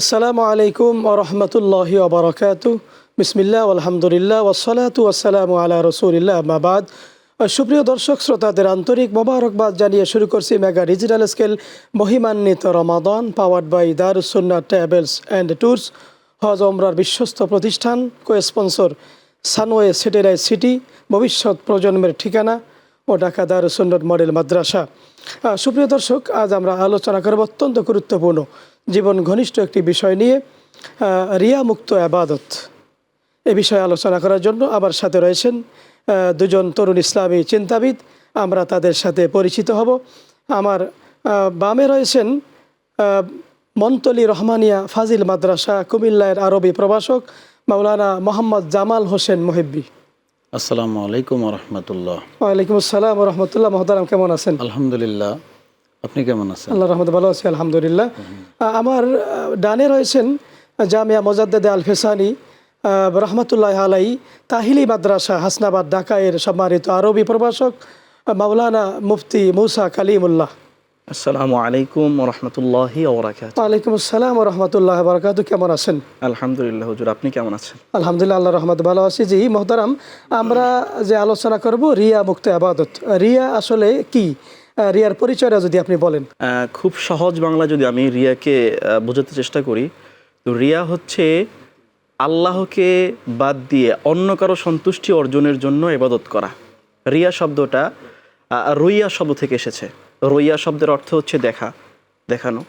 আসসালামু আলাইকুম ওয়া রাহমাতুল্লাহি ওয়া বারাকাতুহু। বিসমিল্লাহ আলহামদুলিল্লাহ ওয়াসসালাতু ওয়াসসালামু আলা রাসূলিল্লাহ, আম্মা বাদ। সুপ্রিয় দর্শক শ্রোতাদের আন্তরিক মোবারকবাদ জানিয়ে শুরু করছি মেগা ডিজিটাল স্কেল মহিমান্বিত রমাদান, powered by Darus Sunnah travels and tours, হজ ওমরার বিশ্বস্ত প্রতিষ্ঠান, কো স্পন্সর সানওয়ে স্যাটেলাইট সিটি, ভবিষ্যৎ প্রজন্মের ঠিকানা ও ঢাকা দারুস সুন্নাহ মডেল মাদ্রাসা। সুপ্রিয় দর্শক, আজ আমরা আলোচনা করব অত্যন্ত গুরুত্বপূর্ণ জীবন ঘনিষ্ঠ একটি বিষয় নিয়ে, রিয়া মুক্ত আবাদত। এ বিষয়ে আলোচনা করার জন্য আমার সাথে রয়েছেন দুজন তরুণ ইসলামী চিন্তাবিদ। আমরা তাদের সাথে পরিচিত হব। আমার বামে রয়েছেন মন্তলি রহমানিয়া ফাজিল মাদ্রাসা কুমিল্লার আরবি প্রভাষক মাওলানা মোহাম্মদ জামাল হোসেন মুহিব্বি। আসসালামু আলাইকুম ওয়া রাহমাতুল্লাহ। ওয়ালাইকুম আসসালাম ওয়া রাহমাতুল্লাহ। মহতারাম, কেমন আছেন? আলহামদুলিল্লাহ, আপনি কেমন আছেন? আল্লাহর রহমতে ভালো আছি, আলহামদুলিল্লাহ। আমার ডানে রয়েছেন জামিয়া মোজাদ্দেদে আল ফেসানি রহমতুল্লাহ আলাই তাহিলি মাদ্রাসা হাসনাবাদ ঢাকা এর সম্মানিত আরবি প্রভাষক মাওলানা মুফতি মুসা কালিমুল্লাহ। আসসালামু আলাইকুম ওয়া রাহমাতুল্লাহি ওয়া বারাকাতুহু। ওয়ালাইকুম আসসালাম ওয়া রাহমাতুল্লাহি ওয়া বারাকাতুহু। কেমন আছেন? আলহামদুলিল্লাহ হুজুর, আপনি কেমন আছেন? আলহামদুলিল্লাহ, আল্লাহর রহমতে ভালো আছি। জি মোহতারাম, আমরা যে আলোচনা করব রিয়া মুক্ত আবাদত। রিয়া আসলে কি? রিয়ার পরিচয়টা যদি আপনি বলেন। খুব সহজ বাংলা যদি আমি রিয়াকে বোঝাতে চেষ্টা করি, তো রিয়া হচ্ছে আল্লাহকে বাদ দিয়ে অন্য কারো সন্তুষ্টি অর্জনের জন্য ইবাদত করা। রিয়া শব্দটা রইয়া শব্দ থেকে এসেছে। রইয়া শব্দের অর্থ হচ্ছে দেখানো,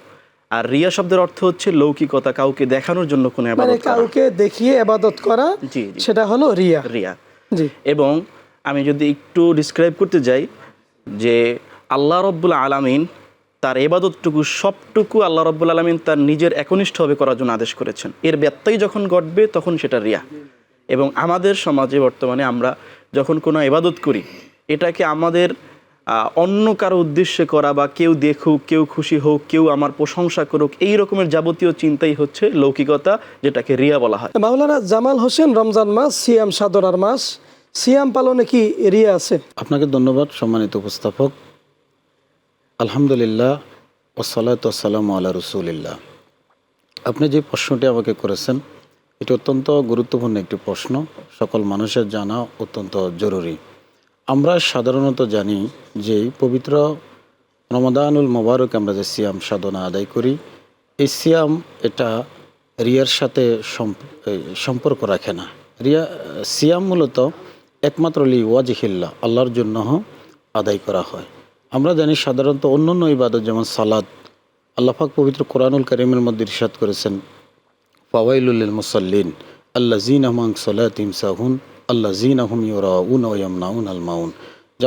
আর রিয়া শব্দের অর্থ হচ্ছে লৌকিকতা, কাউকে দেখানোর জন্য কোনো ইবাদত করা, কাউকে দেখিয়ে ইবাদত করা। জি, সেটা হলো রিয়া। জি। এবং আমি যদি একটু ডিসক্রাইব করতে যাই যে আল্লাহ রাব্বুল আলামিন তার ইবাদতটুকু সবটুকু আল্লাহ রাব্বুল আলামিন তার নিজের একনিষ্ঠভাবে করার জন্য আদেশ করেছেন। এর ব্যত্যয় যখন ঘটবে তখন সেটা রিয়া। এবং আমাদের সমাজে বর্তমানে আমরা যখন কোনো ইবাদত করি, এটাকে আমাদের অন্য কারো উদ্দেশ্যে করা বা কেউ দেখুক, কেউ খুশি হোক, কেউ আমার প্রশংসা করুক, এই রকমের যাবতীয় চিন্তাই হচ্ছে লৌকিকতা, যেটাকে রিয়া বলা হয়। মাওলানা জামাল হোসেন, রমজান মাস সিয়াম সাধনার মাস, সিয়াম পালনে কি রিয়া আছে? আপনাকে ধন্যবাদ সম্মানিত উপস্থাপক। আলহামদুলিল্লাহ ওয়াসসালাতু ওয়াসসালামু আলা রাসূলিল্লাহ। আপনি যে প্রশ্নটি আমাকে করেছেন, এটি অত্যন্ত গুরুত্বপূর্ণ একটি প্রশ্ন, সকল মানুষের জানা অত্যন্ত জরুরি। আমরা সাধারণত জানি যে পবিত্র রমাদানুল মোবারক আমরা যে সিয়াম সাধনা আদায় করি, এই সিয়াম এটা রিয়ার সাথে সম্পর্ক রাখে না। সিয়াম মূলত একমাত্র ওয়াজহিল্লাহ, আল্লাহর জন্য আদায় করা হয়। আমরা জানি সাধারণত অন্যান্য ইবাদত যেমন সালাত, আল্লাহ পাক পবিত্র কোরআনুল কারীমের মধ্যে ইরশাদ করেছেন, ফাওয়াইলুল লিল মুসাল্লিন আল্লাযীনা হুম আন সালাতিহিম সাহুন আল্লাযীনা হুম ইউরাউনা ওয়া ইয়ামনাউনাল মাউন।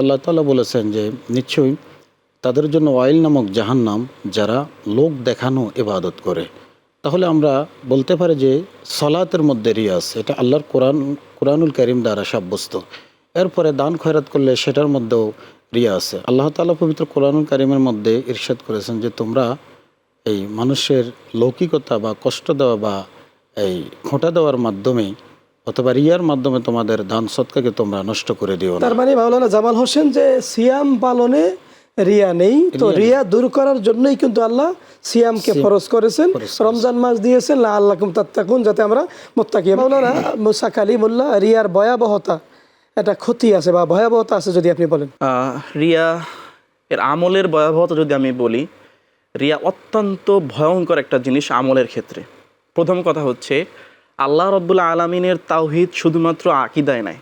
আল্লাহ তাআলা বলেছেন যে নিশ্চয়ই তাদের জন্য ওয়াইল নামক জাহান্নাম, যারা লোক দেখানো ইবাদত করে। তাহলে আমরা বলতে পারি যে সালাতের মধ্যে রিয়াজ, এটা আল্লাহর কোরআনুল কারীম দ্বারা সাব্যস্ত। এরপরে দান খয়রাত করলে সেটার মধ্যেও রিয়া আছে। আল্লাহ তাআলা পবিত্র কোরআনুল কারীমের মধ্যে ইরশাদ করেছেন যে তোমরা এই মানুষের লৌকিকতা বা কষ্ট দেওয়া বা এই খোঁটা দেওয়ার মাধ্যমে অথবা রিয়ার মাধ্যমে তোমাদের দান সৎকাকে তোমরা নষ্ট করে দিও না। তার মানে মাওলানা জামাল হোসেন যে সিয়াম পালনে রিয়া নেই, তো রিয়া দূর করার জন্যই কিন্তু আল্লাহ সিয়ামকে ফরজ করেছেন, রমজান মাস দিয়েছেন লাআল্লাকুম তাত্তাকুন, যাতে আমরা মুত্তাকি। মাওলানা মুসা কালিমুল্লাহ, রিয়ার ভয়াবহতা, এটা ক্ষতি আছে বা ভয়াবহতা আছে যদি আপনি বলেন। রিয়া এর আমলের ভয়াবহতা যদি আমি বলি, রিয়া অত্যন্ত ভয়ঙ্কর একটা জিনিস আমলের ক্ষেত্রে। প্রথম কথা হচ্ছে আল্লাহ রাব্বুল আলামিনের তাওহীদ শুধুমাত্র আকীদায় নাই,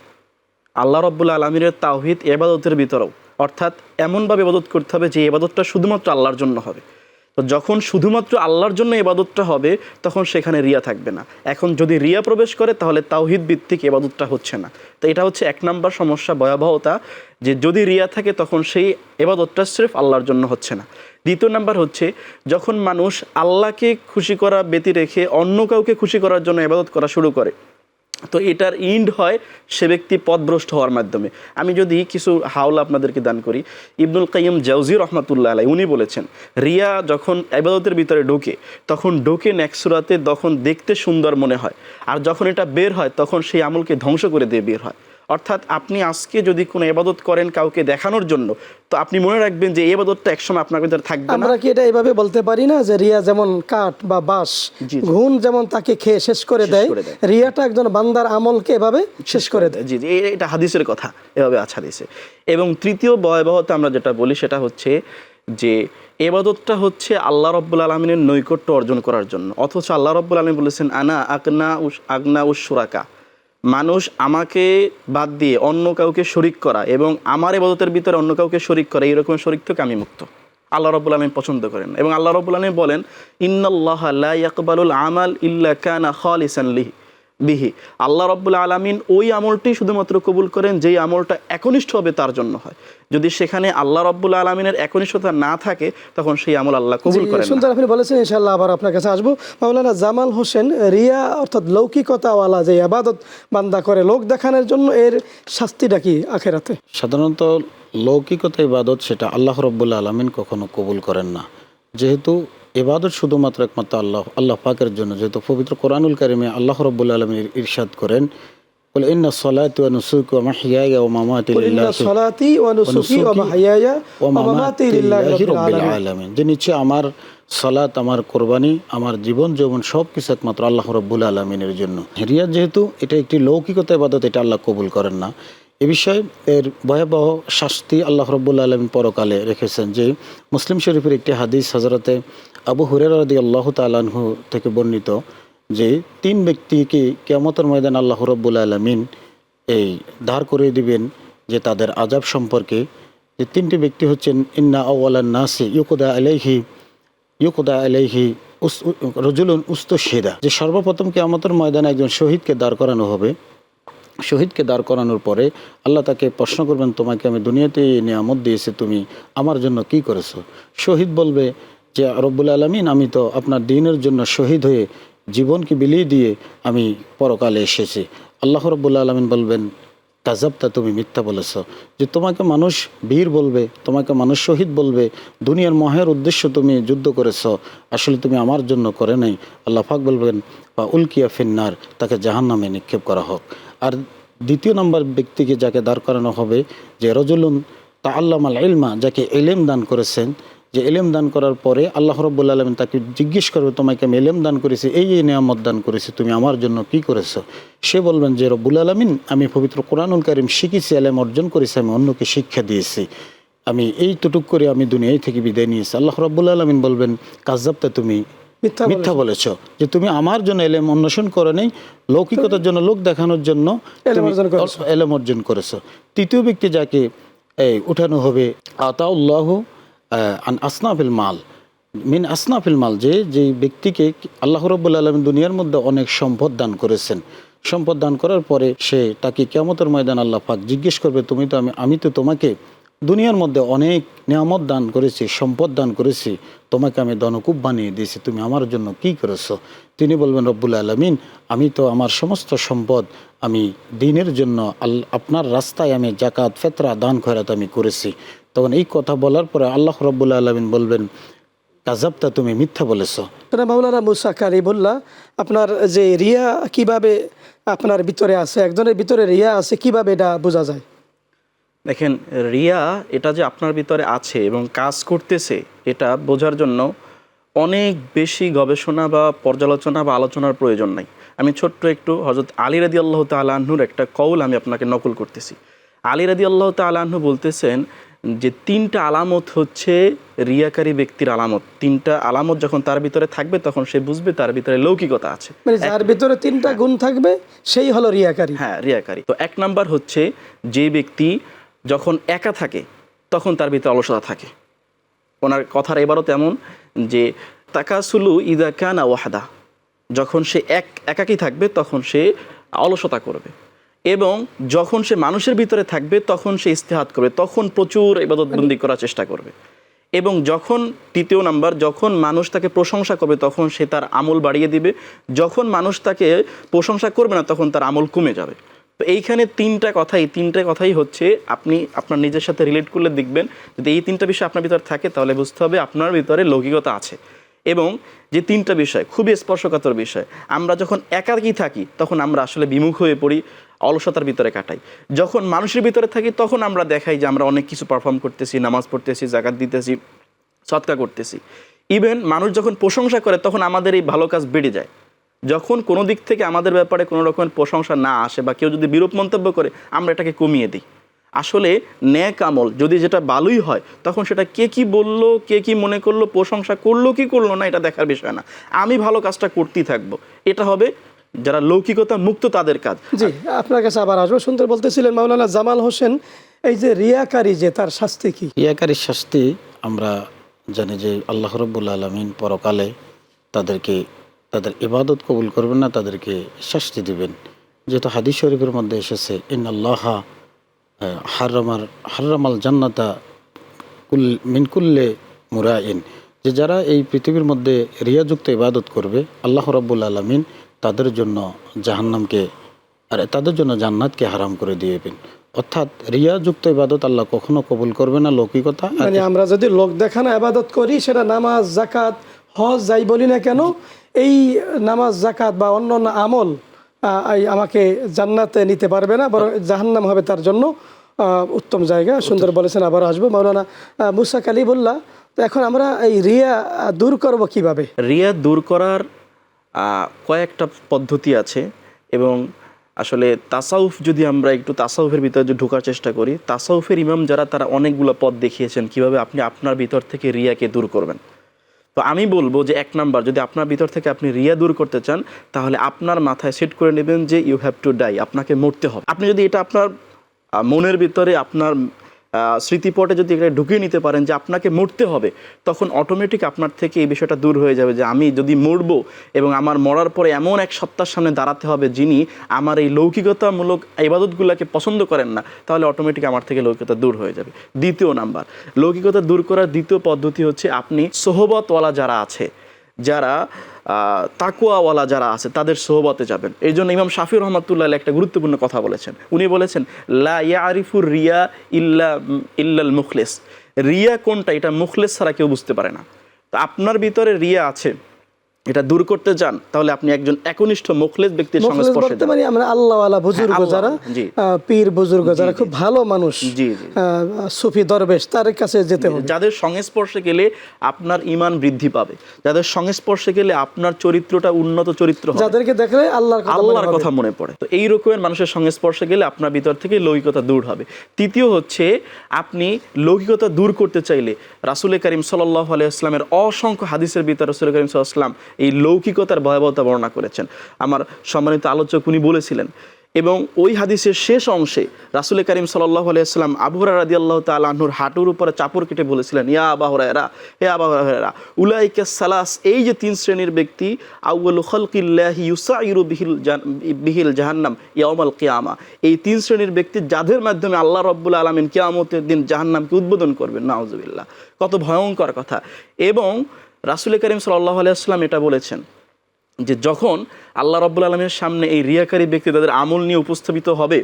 আল্লাহ রাব্বুল আলামিনের তাওহীদ ইবাদতের ভিতরেও, অর্থাৎ এমনভাবে ইবাদত করতে হবে যে ইবাদতটা শুধুমাত্র আল্লাহর জন্য হবে। তো যখন শুধুমাত্র আল্লাহর জন্য ইবাদতটা হবে, তখন সেখানে রিয়া থাকবে না। এখন যদি রিয়া প্রবেশ করে, তাহলে তাওহীদ ভিত্তিক ইবাদতটা হচ্ছে না। তো এটা হচ্ছে এক নাম্বার সমস্যা, ভয়াবহতা, যে যদি রিয়া থাকে তখন সেই ইবাদতটা সির্ফ আল্লাহর জন্য হচ্ছে না। দ্বিতীয় নাম্বার হচ্ছে যখন মানুষ আল্লাহকে খুশি করা ব্যতি রেখে অন্য কাউকে খুশি করার জন্য ইবাদত করা শুরু করে, তো এটার ইন্ড হয় সে ব্যক্তি পথভ্রষ্ট হওয়ার মাধ্যমে। আমি যদি কিছু হাওলা আপনাদেরকে দান করি, ইবনুল কাইয়্যিম জাওজি রহমাতুল্লাহ আলাইহি উনি বলেছেন, রিয়া যখন ইবাদতের ভিতরে ঢোকে, তখন ঢোকে নেক্সুরাতে, তখন দেখতে সুন্দর মনে হয়, আর যখন এটা বের হয় তখন সেই আমলকে ধ্বংস করে দিয়ে বের হয়। অর্থাৎ আপনি আজকে যদি কোনো ইবাদত করেন কাউকে দেখানোর জন্য, তো আপনি মনে রাখবেন যে এই ইবাদতটা একসময় আপনার ভিতরে থাকবে না। আমরা কি এটা এইভাবে বলতে পারি না যে রিয়া যেমন কাঠ বা বাঁশ, জি, জি। ঘুণ যেমন তাকে খেয়ে শেষ করে দেয়, করে দেয়। রিয়াটা একজন বান্দার আমলকে এভাবে শেষ করে দেয়। জি জি, এটা হাদিসের কথা, এভাবে আছে হাদিসে। এবং তৃতীয় ভয়াবহতা আমরা যেটা বলি সেটা হচ্ছে যে এবাদতটা হচ্ছে আল্লাহ রব্বুল আলমিনের নৈকট্য অর্জন করার জন্য, অথচ আল্লাহ রব্বুল আলমিন বলেছেন আনা আগনা উশুরাকা, মানুষ আমাকে বাদ দিয়ে অন্য কাউকে শরিক করা এবং আমার ইবাদতের ভিতরে অন্য কাউকে শরিক করা, এইরকম শরিক থেকে আমি মুক্ত। আল্লাহ রব্বুল আলমিন পছন্দ করেন। এবং আল্লাহ রব্বুল আলমিন বলেন ইন্নাল্লাহা লা ইয়াকবালুল আমাল ইল্লা কানা খালিসান বিহি, আল্লাহ রব্বুল আলামিন ওই আমলটি শুধুমাত্র কবুল করেন যেই আমলটা একনিষ্ঠভাবে তার জন্য হয়। যদি সেখানে আল্লাহ রব্বুল আলামিনের একনিষ্ঠতা না থাকে তখন সেই আমল আল্লাহ কবুল করেন না। সুন্দর আপনি বলেছেন, ইনশাআল্লাহ আবার আপনার কাছে আসবো। মাওলানা জামাল হোসেন, রিয়া অর্থাৎ লৌকিকতাওয়ালা যে ইবাদত বান্দা করে লোক দেখানোর জন্য, এর শাস্তিটা কি আখিরাতে? সাধারণত লৌকিকতা ইবাদত সেটা আল্লাহ রব্বুল আলমিন কখনো কবুল করেন না। যেহেতু ইবাদত শুধুমাত্র একমাত্র আল্লাহ পাকের জন্য, যেহেতু পবিত্র কোরআনুল কারিমে আল্লাহ রব্বুল আলমিন ইরশাদ করেন বলে ইন্না সলাতি ওয়া নুসুকি ওয়া মাহইয়ায়া ওয়া মামাতি লিল্লাহি সলাতি ওয়া নুসুকি ওয়া মাহইয়ায়া ওয়া মামাতি লিল্লাহি রাব্বিল আলামিন, যে নিশ্চয় আমার সালাত, আমার কোরবানি, আমার জীবন যৌবন সব কিছু একমাত্র আল্লাহ রব্বুল আলমিনের জন্য। রিয়া যেহেতু এটা একটি লৌকিকতা ইবাদত, এটা আল্লাহ কবুল করেন না। এ বিষয়ে এর ভয়াবহ শাস্তি আল্লাহ রব্বুল আলমিন পরকালে রেখেছেন। যে মুসলিম শরীফের একটি হাদিস হযরতে আবু হুরায়রা রাদিয়াল্লাহু তাআলা আনহু থেকে বর্ণিত যে 3 ব্যক্তিকে কিয়ামতের ময়দানে আল্লাহ রব্বুল আলমিন এই দাঁড় করে দিবেন যে তাদের আযাব সম্পর্কে। যে 3টি ব্যক্তি হচ্ছেন ইন্না আউওয়ালান নাসি ইউকদা আলাইহি রজুলুন উস্তুশহিদা, যে সর্বপ্রথম কিয়ামতের ময়দানে একজন শহীদকে দাঁড় করানো হবে। শহীদকে দাঁড় করানোর পরে আল্লাহ তাকে প্রশ্ন করবেন, তোমাকে আমি দুনিয়াতে এই নিয়ামত দিয়েছি, তুমি আমার জন্য কি করেছো? শহীদ বলবে যে রব্বুল আলামিন, আমি তো আপনার দ্বীনের জন্য শহীদ হয়ে জীবনকে বিলিয়ে দিয়ে আমি পরকালে এসেছি। আল্লাহ রব্বুল আলামিন বলবেন কাযাবতা, তুমি মিথ্যা বলেছ, যে তোমাকে মানুষ বীর বলবে, তোমাকে মানুষ শহীদ বলবে, দুনিয়ার মহের উদ্দেশ্য তুমি যুদ্ধ করেছ, আসলে তুমি আমার জন্য করে নাই। আল্লাহ পাক বলবেন বা উলকিয়া ফিন্নার, তাকে জাহান্নামে নিক্ষেপ করা হোক। আর দ্বিতীয় নম্বর ব্যক্তিকে যাকে দাঁড় করানো হবে যে রজুলুন তাআল্লামাল ইলমা, যাকে ইলম দান করেছেন, যে ইলম দান করার পরে আল্লাহ রাব্বুল আলামিন তাকে জিজ্ঞেস করবে, তোমাকে আমি ইলম দান করেছি, এই নিয়ামত দান করেছি, তুমি আমার জন্য কি করেছো? সে বলবেন যে রব্বুল আলামিন, আমি পবিত্র কোরআনুল কারীম শিখেছি, ইলম অর্জন করেছি, আমি অন্যকে শিক্ষা দিয়েছি, আমি এইটুক করে আমি দুনিয়ায় থেকে বিদায় নিয়েছি। আল্লাহ রাব্বুল আলামিন বলবেন কাযাবতা, তুমি মিথ্যা বলেছ, যে তুমি আমার জন্য ইলম অন্বেষণ করে নেই, লৌকিকতার জন্য, লোক দেখানোর জন্য ইলম অর্জন করেছো। তৃতীয় ব্যক্তি যাকে উঠানো হবে আতাউল্লাহু আন আসনাফিল মাল, মিন আসনাফিল মাল, যে ব্যক্তিকে আল্লাহ রাব্বুল আলামিন দুনিয়ার মধ্যে অনেক সম্পদ দান করেছেন। সম্পদ দান করার পরে সে তাকে কিয়ামতের ময়দান আল্লাহ পাক জিজ্ঞেস করবে, আমি তো তোমাকে দুনিয়ার মধ্যে অনেক নিয়ামত দান করেছি, সম্পদ দান করেছি, তোমাকে আমি ধনকুব বানিয়ে দিয়েছি, তুমি আমার জন্য কি করেছো? তিনি বলবেন রব্বুল আলামিন, আমি তো আমার সমস্ত সম্পদ আমি দ্বীনের জন্য আপনার রাস্তায় আমি জাকাত, ফিতরা, দান খয়রাত আমি করেছি। তখন এই কথা বলার পরে আল্লাহ রাব্বুল আলামিন বলবেন কাযাবতা, তুমি মিথ্যা বলেছো। মাওলানা মুসা কারিমুল্লাহ, আপনার যে রিয়া কিভাবে আপনার ভিতরে আছে, একজনের ভিতরে রিয়া আছে, কিভাবে এটা বোঝা যায়? দেখেন, রিয়া এটা যে আপনার ভিতরে আছে এবং কাজ করতেছে, এটা বোঝার জন্য অনেক বেশি গবেষণা বা পর্যালোচনা বা আলোচনার প্রয়োজন নাই। আমি ছোট্ট একটু হযরত আলী রাদিয়াল্লাহু তাআলা আনহুর একটা কওল আমি আপনাকে নকল করতেছি। আলী রাদিয়াল্লাহু তাআলা আনহু বলতেছেন যে 3টা আলামত হচ্ছে রিয়াকারী ব্যক্তির আলামত। 3টা আলামত যখন তার ভিতরে থাকবে তখন সে বুঝবে তার ভিতরে লৌকিকতা আছে। মানে যার ভিতরে 3টা গুণ থাকবে সেই হলো রিয়াকারী। হ্যাঁ, রিয়াকারী। তো 1 নাম্বার হচ্ছে যে ব্যক্তি যখন একা থাকে তখন তার ভিতরে অলসতা থাকে। ওনার কথার এবারও তেমন যে তাকাসুলু ইযা কানা ওয়াহদা, যখন সে একাকী থাকবে তখন সে অলসতা করবে, এবং যখন সে মানুষের ভিতরে থাকবে তখন সে ইস্তেহাদ করবে, তখন প্রচুর ইবাদতবন্দি করার চেষ্টা করবে। এবং যখন 3য় নাম্বার, যখন মানুষ তাকে প্রশংসা করবে তখন সে তার আমল বাড়িয়ে দিবে, যখন মানুষ তাকে প্রশংসা করবে না তখন তার আমল কমে যাবে। তো এইখানে 3টা কথাই হচ্ছে, আপনি আপনার নিজের সাথে রিলেট করলে দেখবেন যদি এই 3টা বিষয় আপনার ভিতরে থাকে তাহলে বুঝতে হবে আপনার ভিতরে লৌকিকতা আছে। এবং যে 3টা বিষয় খুবই স্পর্শকাতর বিষয়, আমরা যখন একাকী থাকি তখন আমরা আসলে বিমুখ হয়ে পড়ি, অলসতার ভিতরে কাটাই। যখন মানুষের ভিতরে থাকি তখন আমরা দেখাই যে আমরা অনেক কিছু পারফর্ম করতেছি, নামাজ পড়তেছি, জাকাত দিতেছি, সদকা করতেছি। ইভেন মানুষ যখন প্রশংসা করে তখন আমাদের এই ভালো কাজ বেড়ে যায়। যখন কোনো দিক থেকে আমাদের ব্যাপারে কোনো রকমের প্রশংসা না আসে বা কেউ যদি বিরূপ মন্তব্য করে, আমরা এটাকে কমিয়ে দিই। আসলে ন্যাক আমল যদি যেটা ভালোই হয়, তখন সেটা কে কি বললো, কে কি মনে করলো, প্রশংসা করলো কি করলো না, এটা দেখার বিষয় না। আমি ভালো কাজটা করতেই থাকবো, এটা হবে যারা লৌকিকতা মুক্ত তাদের কাজ। জি, আপনার কাছে আবার আসবো। সুন্দর বলতেছিলেন মাওলানা জামাল হোসেন, এই যে রিয়াকারী, যে তার শাস্তি কি? রিয়াকারীর শাস্তি আমরা জানি যে আল্লাহ রাব্বুল আলামিন পরকালে তাদের ইবাদত কবুল করবেন না, তাদেরকে শাস্তি দিবেন। যেহেতু হাদিস শরীফের মধ্যে এসেছে, ইন্নাল্লাহা হারামাল জান্নাতা মিন কুল্লে মুরাইন, যে যারা এই পৃথিবীর মধ্যে রিয়াযুক্ত ইবাদত করবে, আল্লাহ রাব্বুল আলামিন তাদের জন্য জান্নাতকে হারাম করে দিবেন। অর্থাৎ রিয়াযুক্ত ইবাদত আল্লাহ কখনো কবুল করবে না, লৌকিকতা। মানে আমরা যদি লোক দেখানো ইবাদত করি, সেটা নামাজ, জাকাত, হজ যাই বলি না কেন, এই নামাজ, জাকাত বা অন্যান্য আমল আমাকে জান্নাতে নিতে পারবে না, বরং জাহান্নাম হবে তার জন্য উত্তম জায়গা। সুন্দর বলেছেন, আবার আসবো। মাওলানা মুসা কালিমুল্লাহ, তো এখন আমরা এই রিয়া দূর করব কিভাবে? রিয়া দূর করার কয়েকটা পদ্ধতি আছে, এবং আসলে তাসাউফ, যদি আমরা একটু তাসাউফের ভিতরে যদি ঢোকার চেষ্টা করি, তাসাউফের ইমাম যারা, তারা অনেকগুলো পথ দেখিয়েছেন কিভাবে আপনি আপনার ভিতর থেকে রিয়াকে দূর করবেন। তো আমি বলবো যে 1 নাম্বার, যদি আপনার ভিতর থেকে আপনি রিয়া দূর করতে চান, তাহলে আপনার মাথায় সেট করে নেবেন যে ইউ হ্যাভ টু ডাই, আপনাকে মরতে হবে। আপনি যদি এটা আপনার মনের ভিতরে, আপনার স্মৃতিপটে যদি এটা ঢুকিয়ে নিতে পারেন যে আপনাকে মরতে হবে, তখন অটোমেটিক আপনার থেকে এই বিষয়টা দূর হয়ে যাবে যে আমি যদি মরবো এবং আমার মরার পরে এমন এক সত্তার সামনে দাঁড়াতে হবে যিনি আমার এই লৌকিকতামূলক ইবাদতগুলোকে পছন্দ করেন না, তাহলে অটোমেটিক আমার থেকে লৌকিকতা দূর হয়ে যাবে। 2 নাম্বার, লৌকিকতা দূর করার 2য় পদ্ধতি হচ্ছে আপনি সোহবতওয়ালা যারা আছে, যারা তাকওয়াওয়ালা যারা আছে, তাদের সোহবতে যাবেন। এই জন্য ইমাম শাফি রহমাতুল্লাহ একটা গুরুত্বপূর্ণ কথা বলেছেন। উনি বলেছেন, লা ইয়ারিফুর রিয়া ইল্লাল মুখলেস। রিয়া কোনটা, এটা মুখলেস ছাড়া কেউ বুঝতে পারে না। তো আপনার ভিতরে রিয়া আছে, এটা দূর করতে চান, তাহলে আপনি একজন একনিষ্ঠ মুখলেস ব্যক্তির সংস্পর্শে যান। মানে আমরা আল্লাহওয়ালা বুজুর্গ যারা, পীর বুজুর্গ যারা, খুব ভালো মানুষ, সুফি দরবেশ, তার কাছে যেতে হবে। যাদের সংস্পর্শে গেলে আপনার ঈমান বৃদ্ধি পাবে, যাদের সংস্পর্শে গেলে আপনার চরিত্রটা উন্নত চরিত্র হবে, যাদেরকে দেখলে আল্লাহর কথা মনে পড়ে। তো এই রকমের মানুষের সংস্পর্শে গেলে আপনার ভিতর থেকে লৌকিকতা দূর হবে। 3য় হচ্ছে, আপনি লৌকিকতা দূর করতে চাইলে রাসূল করিম সাল্লাল্লাহু আলাইহি ওয়াসাল্লামের অসংখ্য হাদিসের ভিতরে রাসূল করিম সাল্লাল্লাহু আলাইহি ওয়াসাল্লাম এই লৌকিকতার ভয়াবহতা বর্ণনা করেছেন। আমার সম্মানিত আলোচক উনি বলেছিলেন, এবং ওই হাদিসের শেষ অংশে রাসূল করিম সাল্লাল্লাহু আলাইহি ওয়াসাল্লাম আবু হুরায়রা রাদিয়াল্লাহু তাআলা আনহুর হাঁটুর উপরে চাপড় কেটে বলেছিলেন, ইয়া আবু হুরায়রা, হে আবু হুরায়রা, উলাইকা সালাস, এই যে 3 শ্রেণীর ব্যক্তি, আউয়ালু খালকিল্লাহি ইউসাইরু বিহিল জাহান্নাম ইয়াউমাল কিয়ামা, এই 3 শ্রেণীর ব্যক্তি যাদের মাধ্যমে আল্লাহ রাব্বুল আলামিন কিয়ামতের দিন জাহান্নামকে উদ্বোধন করবেন। নাউজুবিল্লাহ, কত ভয়ঙ্কর কথা। এবং রাসূল করিম সাল্লাল্লাহু আলাইহি ওয়াসাল্লাম এটা বলেছেন যে যখন আল্লাহ রাব্বুল আলামিনের সামনে এই রিয়াকারী ব্যক্তি তাদের আমল নিয়ে উপস্থাপিত হবে,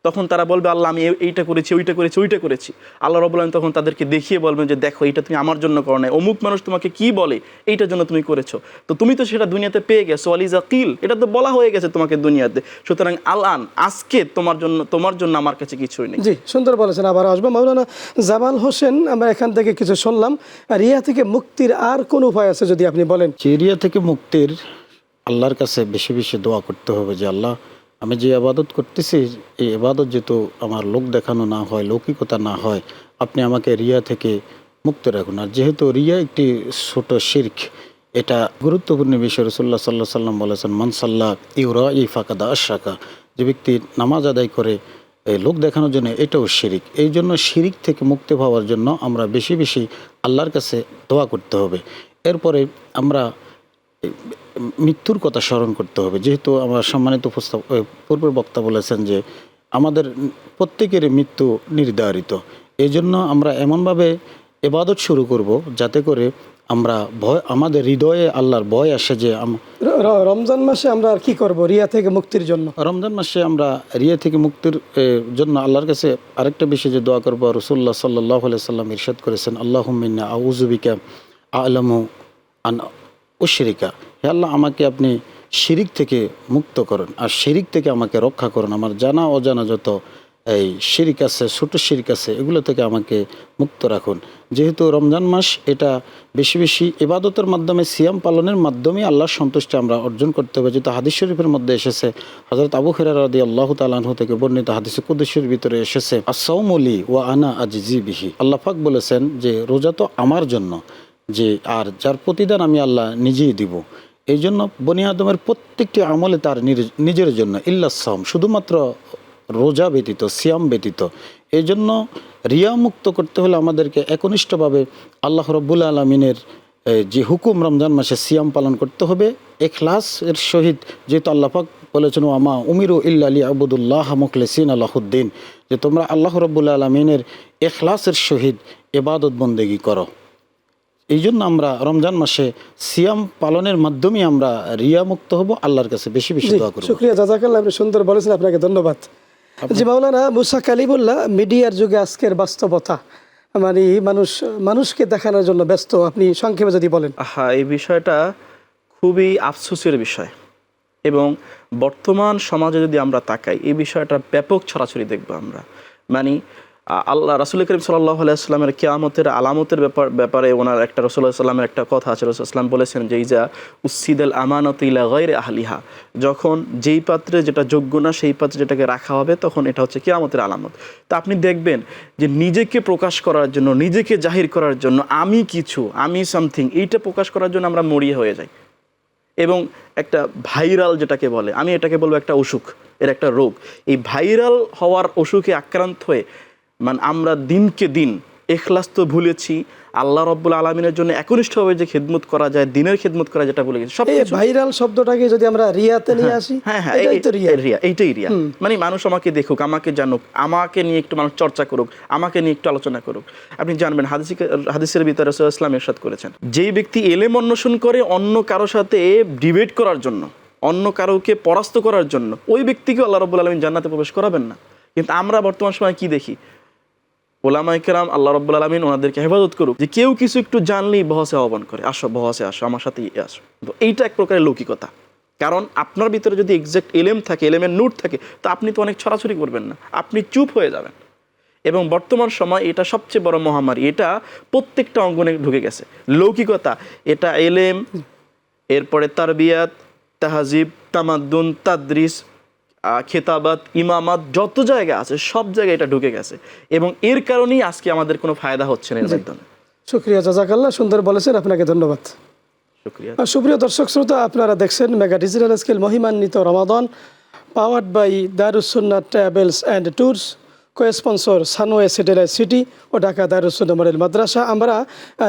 তখন তারা বলবে, আল্লাহ আমি এইটা করেছি, ওইটা করেছি। আল্লাহ রাব্বুল আলামিন তখন তাদেরকে দেখিয়ে বলবেন যে দেখো, এটা তুমি আমার জন্য করো নাই, অমুক মানুষ তোমাকে কি বলে এইটার জন্য তুমি করেছো, তো তুমি তো সেটা দুনিয়াতে পেয়ে গেছো, ওয়ালিজা কিল, এটা তো বলা হয়ে গেছে তোমাকে দুনিয়াতে, সুতরাং আলান আজকে তোমার জন্য আমার কাছে কিছুই নেই। জি, সুন্দর বলেছেন। আবার আসবো মাওলানা জামাল হোসেন, আমরা এখান থেকে কিছু শুনলাম, রিয়া থেকে মুক্তির আর কোন উপায় আছে যদি আপনি বলেন? রিয়া থেকে মুক্তির আল্লাহর কাছে বেশি বেশি দোয়া করতে হবে যে আল্লাহ, আমি যে ইবাদত করতেছি, এই ইবাদত যেহেতু আমার লোক দেখানো না হয়, লৌকিকতা না হয়, আপনি আমাকে রিয়া থেকে মুক্ত রাখুন। আর যেহেতু রিয়া একটি ছোট শিরক, এটা গুরুত্বপূর্ণ বিষয়। রাসূলুল্লাহ সাল্লাল্লাহু আলাইহি ওয়াসাল্লাম বলেছেন, মান সাল্লা ইউরাই ফাকাদা আশরাকা, যে ব্যক্তি নামাজ আদায় করে এই লোক দেখানোর জন্য, এটাও শিরিক। এই জন্য শিরিক থেকে মুক্তি পাওয়ার জন্য আমরা বেশি বেশি আল্লাহর কাছে দোয়া করতে হবে। এরপরে আমরা মৃত্যুর কথা স্মরণ করতে হবে। যেহেতু আমার সম্মানিত পূর্বের বক্তা বলেছেন যে আমাদের প্রত্যেকেরই মৃত্যু নির্ধারিত, এই জন্য আমরা এমনভাবে ইবাদত শুরু করব যাতে করে আমরা আমাদের হৃদয়ে আল্লাহর ভয় আসে। যে রমজান মাসে আমরা আর কি করব রিয়া থেকে মুক্তির জন্য? রমজান মাসে আমরা রিয়া থেকে মুক্তির জন্য আল্লাহর কাছে আরেকটা বিষয় যে দোয়া করবো, রাসূলুল্লাহ সাল্লাল্লাহু আলাইহি ওয়াসাল্লাম ইরশাদ করেছেন, আল্লাহুম্মা ইন্নী আউযু বিকা আ'লামু আন উশরিকা, হে আল্লাহ, আমাকে আপনি শিরিক থেকে মুক্ত করুন, আর শিরিক থেকে আমাকে রক্ষা করুন। আমার জানা অজানা যত এই শিরিক আছে, ছোটো শিরিক আছে, এগুলো থেকে আমাকে মুক্ত রাখুন। যেহেতু রমজান মাস, এটা বেশি বেশি ইবাদতের মাধ্যমে, সিয়াম পালনের মাধ্যমে আল্লাহর সন্তুষ্টি আমরা অর্জন করতে হবে। যেহেতু হাদিস শরীফের মধ্যে এসেছে, হযরত আবু হুরায়রা রাদিয়াল্লাহু তাআলা আনহু থেকে বর্ণিত হাদিসে কুদসির ভিতরে এসেছে, আস-সাওমু লি ওয়া আনা আজজি বিহি। আল্লাহ পাক বলেছেন যে রোজা তো আমার জন্য, যে আর যার প্রতিদান আমি আল্লাহ নিজেই দিব। এই জন্য বনি আদমের প্রত্যেকটি আমলে তার নিজের জন্য, ইল্লাস সাওম, শুধুমাত্র রোজা ব্যতীত, সিয়াম ব্যতীত। এই জন্য রিয়া মুক্ত করতে হলে আমাদেরকে একনিষ্ঠভাবে আল্লাহ রাব্বুল আলামিনের যে হুকুম রমজান মাসে সিয়াম পালন করতে হবে ইখলাস এর সহিত। যেহেতু আল্লাহ পাক বলেছেন, ওয়ামা উমিরু ইল্লা লিয়াবুদুল্লাহ মুখলিসিনা লাহুদ্দিন, যে তোমরা আল্লাহ রাব্বুল আলামিনের ইখলাসের সহিত ইবাদত বন্দেগী করো। এই জন্য আমরা রমজান মাসে সিয়াম পালনের মাধ্যমে আমরা রিয়া মুক্ত হব, আল্লাহর কাছে বেশি বেশি দোয়া করব। শুকরিয়া, জাযাকাল্লাহ, আপনি সুন্দর বলেছেন, আপনাকে ধন্যবাদ। জি মাওলানা মুসা কালিমুল্লাহ, মিডিয়ার যুগে আজকের বাস্তবতা, মানে মানুষকে দেখানোর জন্য ব্যস্ত, আপনি সংক্ষেপে যদি বলেন। এই বিষয়টা খুবই আফসোসের বিষয়, এবং বর্তমান সমাজে যদি আমরা তাকাই, এই বিষয়টা ব্যাপক ছড়াছড়ি দেখব আমরা। মানে আল্লাহ রাসূল করিম সাল্লাল্লাহু আলাইহি ওয়াসাল্লামের কিয়ামতের আলামতের ব্যাপারে ওনার একটা রাসূলুল্লাহ সাল্লাল্লাহু আলাইহি ওয়াসাল্লামের একটা কথা আছে। রাসূল সাল্লাল্লাহু আলাইহি ওয়াসাল্লাম বলেছেন যে ইজা উসিদাল আমানাতু ইলা গায়রি আহলিহা, যখন যেই পাত্রে যেটা যোগ্য না সেই পাত্রে যেটাকে রাখা হবে, তখন এটা হচ্ছে কিয়ামতের আলামত। তো আপনি দেখবেন যে নিজেকে প্রকাশ করার জন্য, নিজেকে জাহির করার জন্য, আমি কিছু, আমি সামথিং, এইটা প্রকাশ করার জন্য আমরা মরিয়া হয়ে যাই। এবং একটা ভাইরাল যেটাকে বলে, আমি এটাকে বলবো একটা অসুখ, এর একটা রোগ। এই ভাইরাল হওয়ার অসুখে আক্রান্ত হয়ে মানে আমরা দিনকে দিন ইখলাস তো ভুলেছি, আল্লাহ রাব্বুল আলামিনের জন্য একনিষ্ঠভাবে যে খেদমত করা যায়, দিনের খেদমত করা, যেটা ভুলে গেছি। সব ভাইরাল শব্দটাকে যদি আমরা রিয়াতে নিয়ে আসি, এটাই তো রিয়া, এইটাই রিয়া। মানে মানুষ আমাকে দেখুক, আমাকে জানুক, আমাকে নিয়ে একটু মানুষ চর্চা করুক, আমাকে নিয়ে একটু আলোচনা করুক। আপনি জানবেন হাদিসের ভিতরে রাসূল ইসলাম ইরশাদ করেছেন, যেই ব্যক্তি এলেম অন্বেষণ করে অন্য কারোর সাথে ডিবেট করার জন্য, অন্য কারোকে পরাস্ত করার জন্য, ওই ব্যক্তিকে আল্লাহ রাব্বুল আলামিন জান্নাতে প্রবেশ করাবেন না। কিন্তু আমরা বর্তমান সময় কি দেখি, ওলামায়ে কেরাম আল্লাহ রাব্বুল আলামিন ওনাদেরকে হেফাজত করুক, যে কেউ কিছু একটু জানলেই বহসে আহ্বান করে, আসো বহসে আসো, আমার সাথে আসো। তো এইটা এক প্রকারের লৌকিকতা। কারণ আপনার ভিতরে যদি এক্সাক্ট এলেম থাকে, এলেমের নূর থাকে, তো আপনি তো অনেক ছড়াছড়ি করবেন না, আপনি চুপ হয়ে যাবেন। এবং বর্তমান সময় এটা সবচেয়ে বড় মহামারী, এটা প্রত্যেকটা অঙ্গনে ঢুকে গেছে। লৌকিকতা, এটা এলেম, এরপরে তারবিয়াত, তাহাজিব, তামাদ্দুন, তাদরিস, খেতাবাত, ইমামাত, যত জায়গা আছে সব জায়গায় এটা ঢুকে গেছে, এবং এর কারণেই আজকে আমাদের কোনো ফায়দা হচ্ছে না এর মাধ্যমে। শুকরিয়া, জাযাকাল্লাহ, সুন্দর বলেছেন, আপনাকে ধন্যবাদ। শুকরিয়া। সুপ্রিয় দর্শক শ্রোতা, আপনারা দেখছেন মেগা ডিজিটাল স্কেল মহিমান্বিত রমাদান, powered by Darus Sunnah travels and tours, co-sponsor Sunway satellite city ও ঢাকা দারুস সুন্নাহ মডেল মাদ্রাসা। আমরা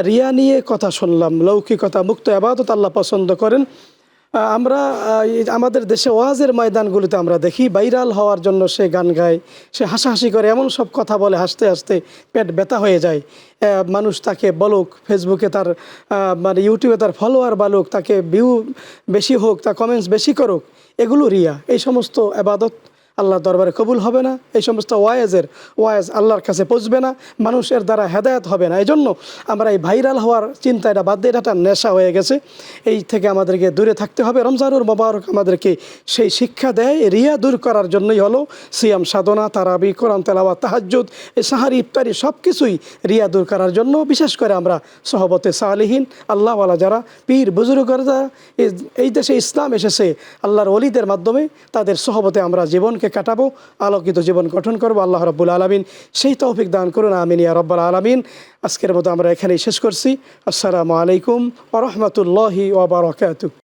রিয়া নিয়ে কথা শুনলাম, লৌকিকতা মুক্ত ইবাদত আল্লাহ পছন্দ করেন। আমরা আমাদের দেশে ওয়াজের ময়দানগুলিতে আমরা দেখি ভাইরাল হওয়ার জন্য সে গান গায়, সে হাসাহাসি করে, এমন সব কথা বলে, হাসতে হাসতে পেট ব্যথা হয়ে যায়। মানুষ তাকে বলুক, ফেসবুকে তার মানে ইউটিউবে তার ফলোয়ার বালুক, তাকে ভিউ বেশি হোক, তার কমেন্টস বেশি করুক, এগুলো রিয়া। এই সমস্ত ইবাদত আল্লাহর দরবারে কবুল হবে না, এই সমস্ত ওয়াজ আল্লাহর কাছে পৌঁছবে না, মানুষের দ্বারা হেদায়েত হবে না। এই জন্য আমরা এই ভাইরাল হওয়ার চিন্তা, এটা বাদ দিয়ে, এটা একটা নেশা হয়ে গেছে, এই থেকে আমাদেরকে দূরে থাকতে হবে। রমজানুর মোবারক আমাদেরকে সেই শিক্ষা দেয়, রিয়া দূর করার জন্যই হলো সিয়াম সাধনা, তারাবি, কোরআন তেলাওয়াত, তাহাজ্জুদ, এই সাহারি, ইফতারি, সব কিছুই রিয়া দূর করার জন্য। বিশেষ করে আমরা সহবতে সালিহিন, আল্লাহওয়ালা যারা পীর বুজুর্গরা, এই দেশে ইসলাম এসেছে আল্লাহর ওলিদের মাধ্যমে, তাদের সহবতে আমরা জীবনকে কাটাবো, আলোকিত জীবন গঠন করবো। আল্লাহ রাব্বুল আলামিন সেই তৌফিক দান করুন, আমিন ইয়া রাব্বাল আলামিন। আজকের মতো আমরা এখানেই শেষ করছি। আসসালামু আলাইকুম ওয়া রাহমাতুল্লাহি ওয়া বারাকাতুহু।